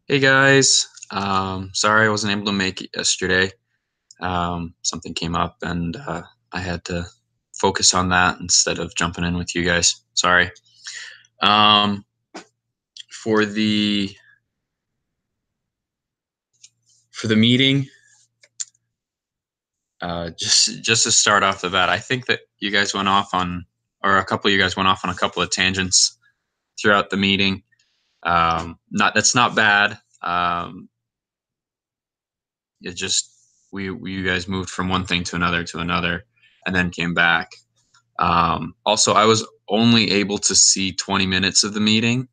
Hey guys, sorry I wasn't able to make it yesterday. Something came up and I had to focus on that instead of jumping in with you guys. Sorry. Um, for the meeting, just to start off the bat, I think that you guys went off on, or a couple of you guys went off on a couple of tangents throughout the meeting. Not That's not bad. It just you guys moved from one thing to another, and then came back. Also, I was only able to see 20 minutes of the meeting.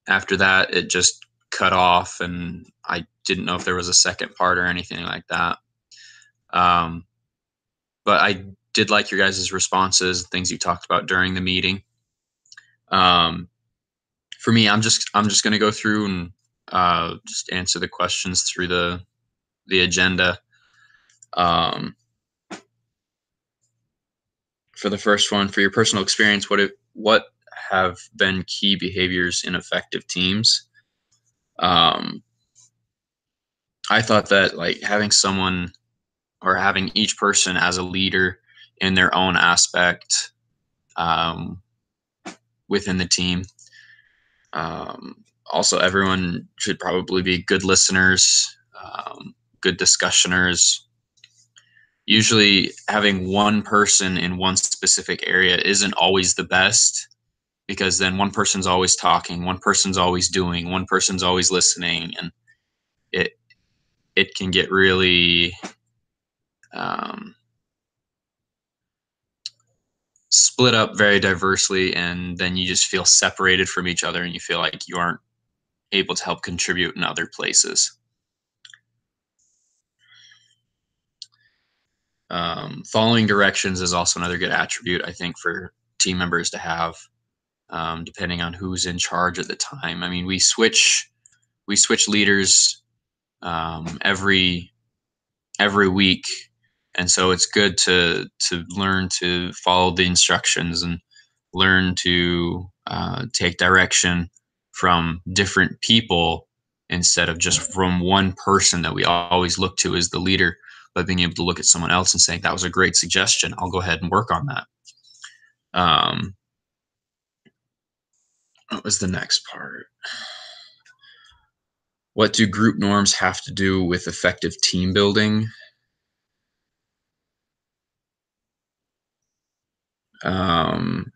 After that, it just cut off, and I didn't know if there was a second part or anything like that. Um, but I did like your guys' responses, things you talked about during the meeting. Um, for me, I'm just going to go through and just answer the questions through the agenda. Um, for the first one, for your personal experience, what have been key behaviors in effective teams? Um, I thought that like having someone or having each person as a leader in their own aspect um, within the team. Also, everyone should probably be good listeners, good discussioners. Usually, having one person in one specific area isn't always the best because then one person's always talking, one person's always doing, one person's always listening, and it it can get really um, split up very diversely, and then you just feel separated from each other and you feel like you aren't able to help contribute in other places. Following directions is also another good attribute, I think, for team members to have, depending on who's in charge at the time. I mean, we switch leaders every week, and so it's good to learn to follow the instructions and learn to take direction from different people instead of just from one person that we always look to as the leader, but being able to look at someone else and saying that was a great suggestion, I'll go ahead and work on that. um, what was the next part? What do group norms have to do with effective team building? um,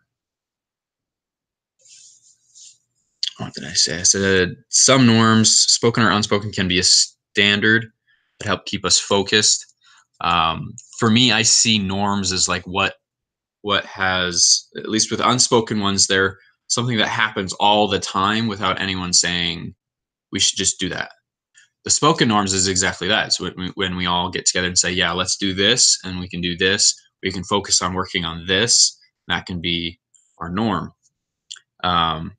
what did I say? I said some norms, spoken or unspoken, can be a standard that help keep us focused. For me, I see norms as like what has, at least with unspoken ones, they're something that happens all the time without anyone saying we should just do that. The spoken norms is exactly that. So when we all get together and say, yeah, let's do this, and we can do this, we can focus on working on this. That can be our norm. Um,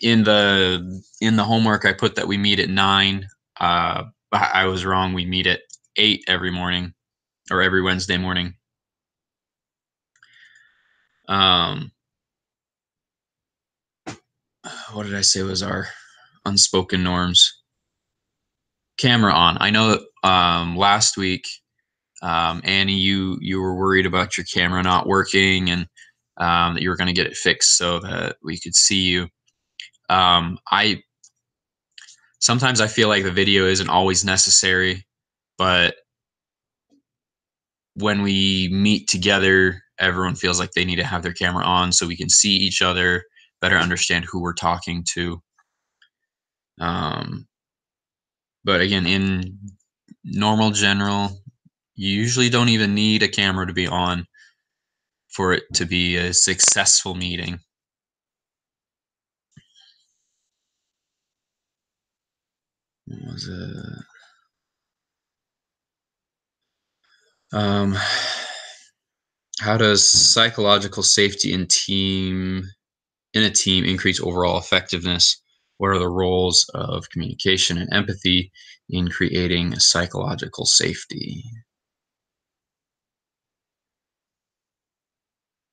in the homework, I put that we meet at 9. I was wrong. We meet at 8 every morning, or every Wednesday morning. Um, what did I say was our unspoken norms? Camera on. I know last week, Annie, you were worried about your camera not working, and that you were going to get it fixed so that we could see you. I Sometimes I feel like the video isn't always necessary, but when we meet together, everyone feels like they need to have their camera on so we can see each other, better understand who we're talking to. Um, but again, in normal general, you usually don't even need a camera to be on for it to be a successful meeting. What was it? Um, how does psychological safety in a team increase overall effectiveness? What are the roles of communication and empathy in creating psychological safety?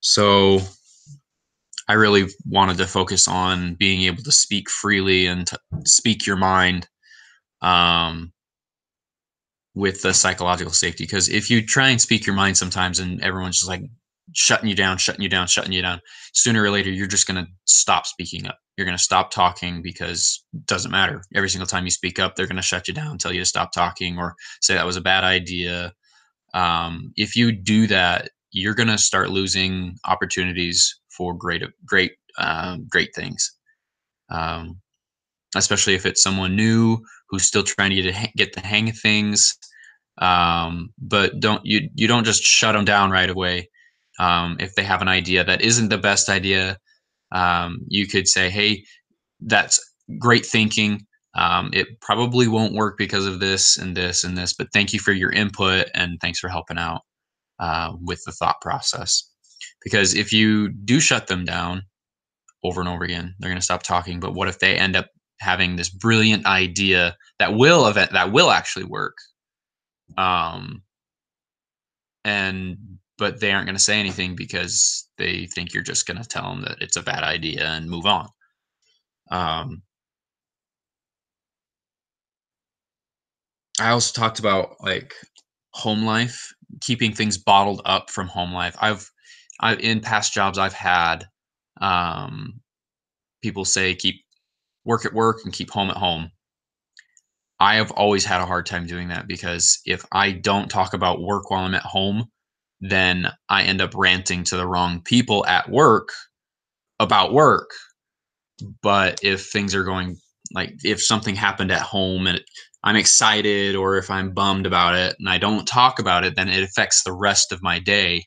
So I really wanted to focus on being able to speak freely and to speak your mind, um, with the psychological safety. Because if you try and speak your mind sometimes and everyone's just like shutting you down, shutting you down, shutting you down, sooner or later you're just going to stop speaking up. You're going to stop talking because it doesn't matter. Every single time you speak up, they're going to shut you down, tell you to stop talking, or say that was a bad idea. If you do that, you're going to start losing opportunities for great things. Um, Especially if it's someone new who's still trying to get the hang of things. But you don't just shut them down right away. If they have an idea that isn't the best idea, you could say, "Hey, that's great thinking. It probably won't work because of this and this and this, but thank you for your input and thanks for helping out with the thought process." Because if you do shut them down over and over again, they're going to stop talking. But what if they end up having this brilliant idea that will actually work? Um, and but they aren't going to say anything because they think you're just going to tell them that it's a bad idea and move on. Um, I also talked about like home life, keeping things bottled up from home life. I in past jobs I've had, um, people say keep work at work and keep home at home. I have always had a hard time doing that because if I don't talk about work while I'm at home, then I end up ranting to the wrong people at work about work. But if things are going like if something happened at home and I'm excited or if I'm bummed about it and I don't talk about it, then it affects the rest of my day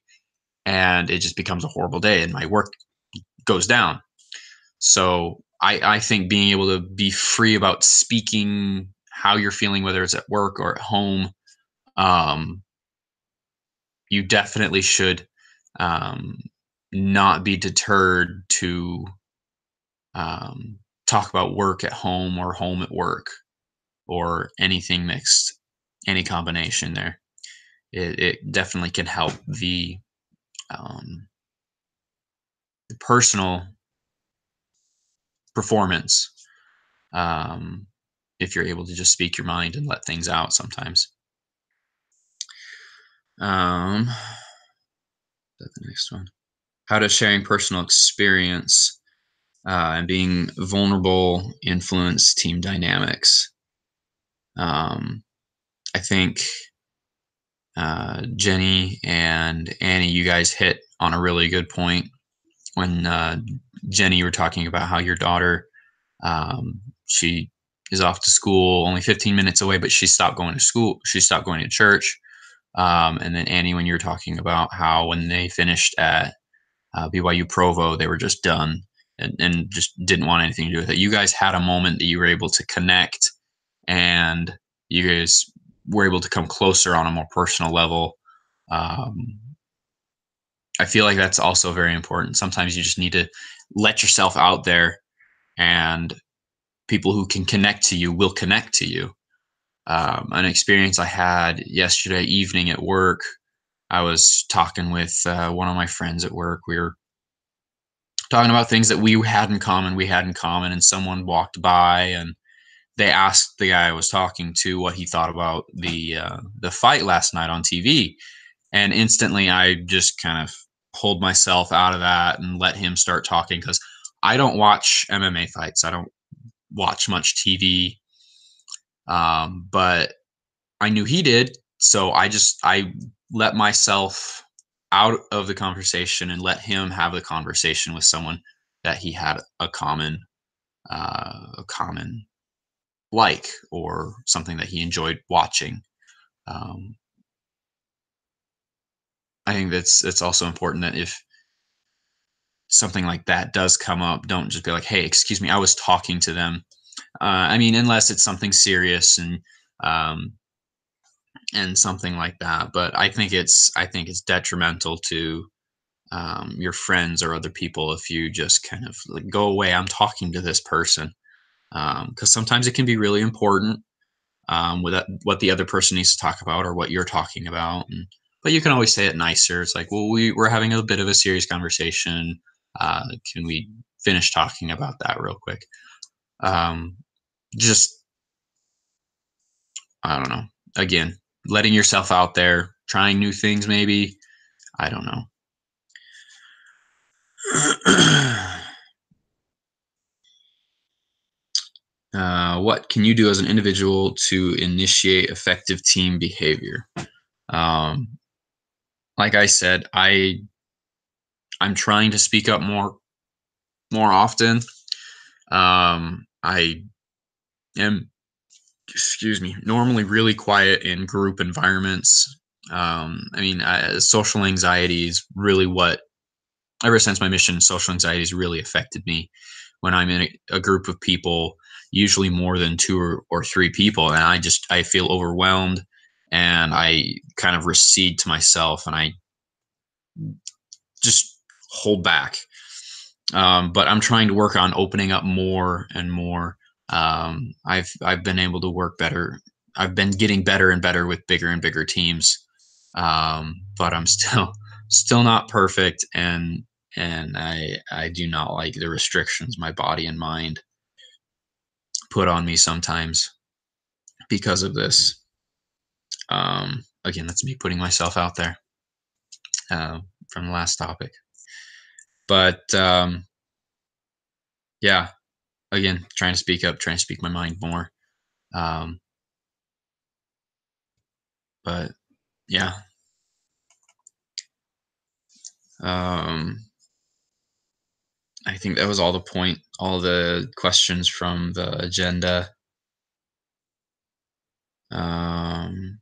and it just becomes a horrible day and my work goes down. So I think being able to be free about speaking how you're feeling, whether it's at work or at home, um, you definitely should um, not be deterred to talk about work at home or home at work or anything mixed, any combination there. It definitely can help um, the personal performance, um, if you're able to just speak your mind and let things out sometimes. The next one. How does sharing personal experience and being vulnerable influence team dynamics? Um, I think Jenny and Annie, you guys hit on a really good point when Jenny, you were talking about how your daughter, she is off to school only 15 minutes away, but she stopped going to school. She stopped going to church. And then Annie, when you were talking about how when they finished at BYU Provo, they were just done and just didn't want anything to do with it. You guys had a moment that you were able to connect and you guys were able to come closer on a more personal level. Um, I feel like that's also very important. Sometimes you just need to let yourself out there, and people who can connect to you will connect to you. An experience I had yesterday evening at work, I was talking with one of my friends at work. We were talking about things that we had in common. We had in common, and someone walked by and they asked the guy I was talking to what he thought about the fight last night on TV, and instantly I just kind of pulled myself out of that and let him start talking because I don't watch MMA fights. I don't watch much TV, but I knew he did, so I let myself out of the conversation and let him have the conversation with someone that he had a common like or something that he enjoyed watching. Um, I think that's it's also important that if something like that does come up, don't just be like, "Hey, excuse me, I was talking to them." I mean, unless it's something serious um, and something like that. But I think it's detrimental to your friends or other people if you just kind of like go away. I'm talking to this person because sometimes it can be really important with what the other person needs to talk about or what you're talking about. But you can always say it nicer. It's like, well, we're having a bit of a serious conversation. Can we finish talking about that real quick? Um, just, I don't know. Again, letting yourself out there, trying new things, maybe. I don't know. What can you do as an individual to initiate effective team behavior? Um, like I said, I'm trying to speak up more often. I am, excuse me, normally really quiet in group environments. Social anxiety is really what, ever since my mission, social anxiety has really affected me. When I'm in a group of people, usually more than two or three people, and I feel overwhelmed, and I kind of recede to myself, and I just hold back. But I'm trying to work on opening up more and more. I've been able to work better. I've been getting better and better with bigger and bigger teams, but I'm still not perfect, and I do not like the restrictions my body and mind put on me sometimes because of this. Again, that's me putting myself out there from the last topic, but yeah, again, trying to speak up, trying to speak my mind more. Um, but yeah, um, I think that was all the questions from the agenda. Um,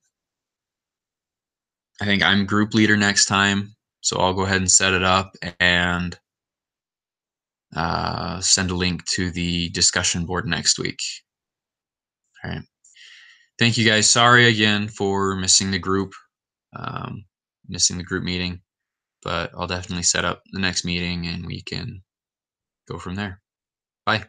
I think I'm group leader next time, so I'll go ahead and set it up and send a link to the discussion board next week. All right. Thank you guys. Sorry again for um, missing the group meeting, but I'll definitely set up the next meeting and we can go from there. Bye.